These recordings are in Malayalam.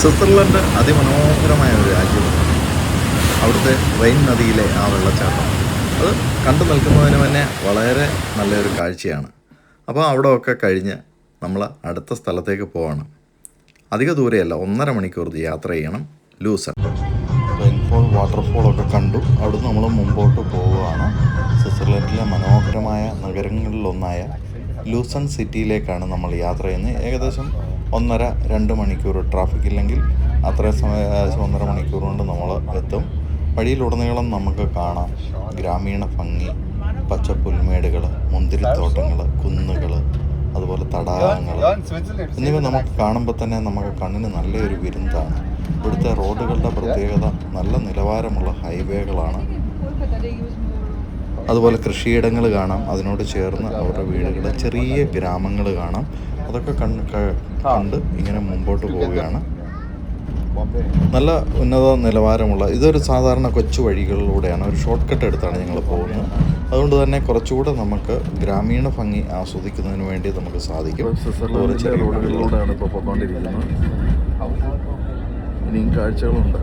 സ്വിറ്റ്സർലൻഡ് അതിമനോഹരമായ ഒരു രാജ്യമാണ്. അവിടുത്തെ റൈൻ നദിയിലെ ആ വെള്ളച്ചാട്ടം അത് കണ്ടു നിൽക്കുന്നതിന് തന്നെ വളരെ നല്ലൊരു കാഴ്ചയാണ്. അപ്പോൾ അവിടെ ഒക്കെ കഴിഞ്ഞ് നമ്മൾ അടുത്ത സ്ഥലത്തേക്ക് പോവാണ്. അധിക ദൂരെയല്ല, 1.5 മണിക്കൂർ യാത്ര ചെയ്യണം. ലൂസൺ റെയിൻഫോൾ വാട്ടർഫോളൊക്കെ കണ്ടു. അവിടുന്ന് നമ്മൾ മുമ്പോട്ട് പോവുകയാണ്. സ്വിറ്റ്സർലൻഡിലെ മനോഹരമായ നഗരങ്ങളിലൊന്നായ ലൂസൺ സിറ്റിയിലേക്കാണ് നമ്മൾ യാത്ര ചെയ്യുന്നത്. ഏകദേശം 1.5-2 മണിക്കൂർ ട്രാഫിക് ഇല്ലെങ്കിൽ അത്രയും സമയം, ഏകദേശം 1.5 മണിക്കൂർ കൊണ്ട് നമ്മൾ എത്തും. വഴിയിലുടനീളം നമുക്ക് കാണാം ഗ്രാമീണ ഭംഗി, പച്ച പുൽമേടുകൾ, മുന്തിരിത്തോട്ടങ്ങൾ, കുന്നുകൾ, അതുപോലെ തടാകങ്ങൾ എന്നിവ നമുക്ക് കാണുമ്പോൾ തന്നെ നമുക്ക് കണ്ണിന് നല്ലൊരു വിരുന്നാണ്. ഇവിടുത്തെ റോഡുകളുടെ പ്രത്യേകത നല്ല നിലവാരമുള്ള ഹൈവേകളാണ്. അതുപോലെ കൃഷിയിടങ്ങൾ കാണാം, അതിനോട് ചേർന്ന് അവരുടെ വീടുകൾ, ചെറിയ ഗ്രാമങ്ങൾ കാണാം. അതൊക്കെ കണ്ട് ഇങ്ങനെ മുമ്പോട്ട് പോവുകയാണ്. നല്ല ഉന്നത നിലവാരമുള്ള ഇതൊരു സാധാരണ കൊച്ചു വഴികളിലൂടെയാണ്, ഒരു ഷോർട്ട് കട്ട് എടുത്താണ് ഞങ്ങൾ പോകുന്നത്. അതുകൊണ്ട് തന്നെ കുറച്ചുകൂടെ നമുക്ക് ഗ്രാമീണ ഭംഗി ആസ്വദിക്കുന്നതിന് വേണ്ടി നമുക്ക് സാധിക്കും. റോഡുകളിലൂടെയാണ് ഇപ്പോൾ പോയിക്കൊണ്ടിരിക്കുന്നത്. ഇനിയും കാഴ്ചകളുണ്ട്.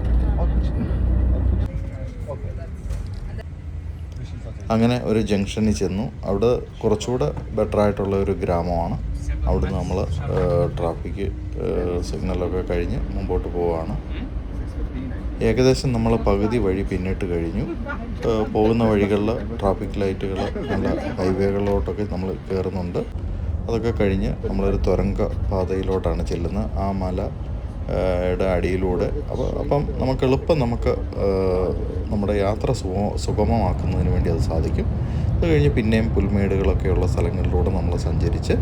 അങ്ങനെ ഒരു ജംഗ്ഷനിൽ ചെന്നു. അവിടെ കുറച്ചുകൂടെ ബെറ്ററായിട്ടുള്ള ഒരു ഗ്രാമമാണ്. അവിടുന്ന് നമ്മൾ ട്രാഫിക് സിഗ്നലൊക്കെ കഴിഞ്ഞ് മുമ്പോട്ട് പോവുകയാണ്. ഏകദേശം നമ്മൾ പകുതി വഴി പിന്നിട്ട് കഴിഞ്ഞു. പോകുന്ന വഴികളിൽ ട്രാഫിക് ലൈറ്റുകൾ, നല്ല ഹൈവേകളിലോട്ടൊക്കെ നമ്മൾ കയറുന്നുണ്ട്. അതൊക്കെ കഴിഞ്ഞ് നമ്മളൊരു തുരങ്ക പാതയിലോട്ടാണ് ചെല്ലുന്നത്, ആ മലയുടെ അടിയിലൂടെ. അപ്പം നമുക്ക് എളുപ്പം നമ്മുടെ യാത്ര സുഗമമാക്കുന്നതിന് വേണ്ടി അത് സാധിക്കും. അത് കഴിഞ്ഞ് പിന്നെയും പുൽമേടുകളൊക്കെയുള്ള സ്ഥലങ്ങളിലൂടെ നമ്മൾ സഞ്ചരിച്ച്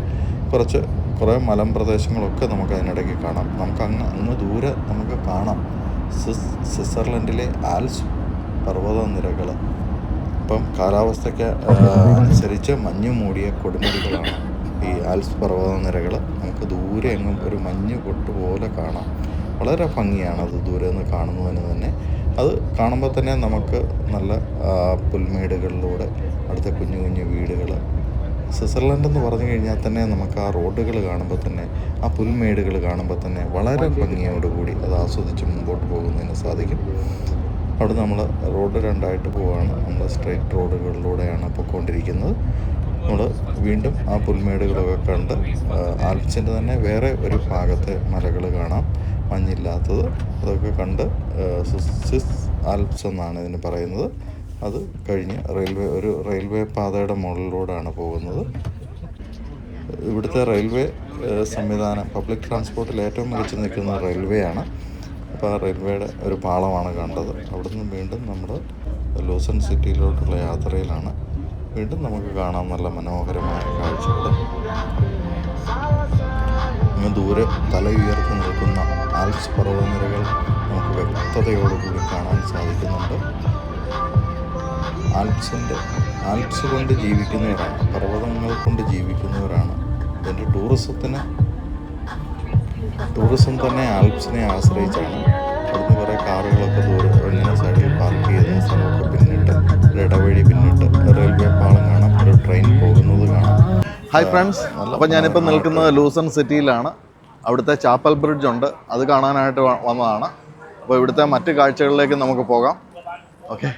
കുറേ മലമ്പ്രദേശങ്ങളൊക്കെ നമുക്ക് അതിനിടയ്ക്ക് കാണാം. നമുക്ക് അങ്ങ് ദൂരെ നമുക്ക് കാണാം സ്വിറ്റ്സർലൻഡിലെ ആൽപ്സ് പർവ്വത നിരകൾ. ഇപ്പം കാലാവസ്ഥയ്ക്ക് അനുസരിച്ച് മഞ്ഞ് മൂടിയ കൊടുമുടികളാണ് ഈ ആൽപ്സ് പർവ്വത നിരകൾ. നമുക്ക് ദൂരെ എങ്ങും ഒരു മഞ്ഞ് പൊട്ട് പോലെ കാണാം. വളരെ ഭംഗിയാണ് അത് ദൂരെ നിന്ന് കാണുന്നതിന് തന്നെ. അത് കാണുമ്പോൾ തന്നെ നമുക്ക് നല്ല പുൽമേടുകളിലൂടെ അടുത്ത കുഞ്ഞു കുഞ്ഞു വീടുകൾ. സ്വിറ്റ്സർലൻഡ് എന്ന് പറഞ്ഞു കഴിഞ്ഞാൽ തന്നെ നമുക്ക് ആ റോഡുകൾ കാണുമ്പോൾ തന്നെ, ആ പുൽമേടുകൾ കാണുമ്പോൾ തന്നെ വളരെ ഭംഗിയോടുകൂടി അത് ആസ്വദിച്ച് മുമ്പോട്ട് പോകുന്നതിന് സാധിക്കും. അവിടെ നമ്മൾ റോഡ് 2ആയിട്ട് പോവുകയാണ്. നമ്മൾ സ്ട്രെയിറ്റ് റോഡുകളിലൂടെയാണ് പോയിക്കൊണ്ടിരിക്കുന്നത്. നമ്മൾ വീണ്ടും ആ പുൽമേടുകളൊക്കെ കണ്ട് ആൽപ്സിൻ്റെ തന്നെ വേറെ ഒരു ഭാഗത്തെ മലകൾ കാണാം, മഞ്ഞില്ലാത്തത്. അതൊക്കെ കണ്ട് സ്വിസ് ആൽപ്സ് എന്നാണ് ഇതിന് പറയുന്നത്. അത് കഴിഞ്ഞ് ഒരു റെയിൽവേ പാതയുടെ മുകളിലൂടെയാണ് പോകുന്നത്. ഇവിടുത്തെ റെയിൽവേ സംവിധാനം, പബ്ലിക് ട്രാൻസ്പോർട്ടിൽ ഏറ്റവും മികച്ചു നിൽക്കുന്ന റെയിൽവേ ആണ്. അപ്പോൾ ആ റെയിൽവേയുടെ ഒരു പാളമാണ് കണ്ടത്. അവിടുന്ന് വീണ്ടും നമ്മൾ ലൂസൺ സിറ്റിയിലോട്ടുള്ള യാത്രയിലാണ്. വീണ്ടും നമുക്ക് കാണാം നല്ല മനോഹരമായ കാഴ്ചകൾ. അങ്ങ് ദൂരെ തല ഉയർത്തി നിൽക്കുന്ന ആൽപ്സ് പർവ്വതനിരകൾ നമുക്ക് വ്യക്തതയോടുകൂടി കാണാൻ സാധിക്കുന്നുണ്ട്. ആൽപ്സ് കൊണ്ട് ജീവിക്കുന്നവരാണ്, പർവ്വതങ്ങൾ കൊണ്ട് ജീവിക്കുന്നവരാണ്. ഇതിൻ്റെ ടൂറിസം തന്നെ ആൽപ്സിനെ ആശ്രയിച്ചാണ്. അവിടുന്ന് കുറേ കാറുകളൊക്കെ ദൂരെ ഇങ്ങനെ സൈഡിൽ പാർക്ക് ചെയ്യുന്ന സ്ഥലമൊക്കെ പിന്നിട്ട്, ഒരു ഇടവഴി പിന്നിട്ട് റെയിൽവേ പാളം കാണാം, ഒരു ട്രെയിൻ പോകുന്നത് കാണാം. ഹായ് ഫ്രണ്ട്സ്, അപ്പോൾ ഞാനിപ്പോൾ നിൽക്കുന്നത് ലൂസൺ സിറ്റിയിലാണ്. അവിടുത്തെ ചാപ്പൽ ബ്രിഡ്ജ് ഉണ്ട്, അത് കാണാനായിട്ട് വന്നതാണ്. അപ്പോൾ ഇവിടുത്തെ മറ്റ് കാഴ്ചകളിലേക്ക് നമുക്ക് പോകാം. ഓക്കെ.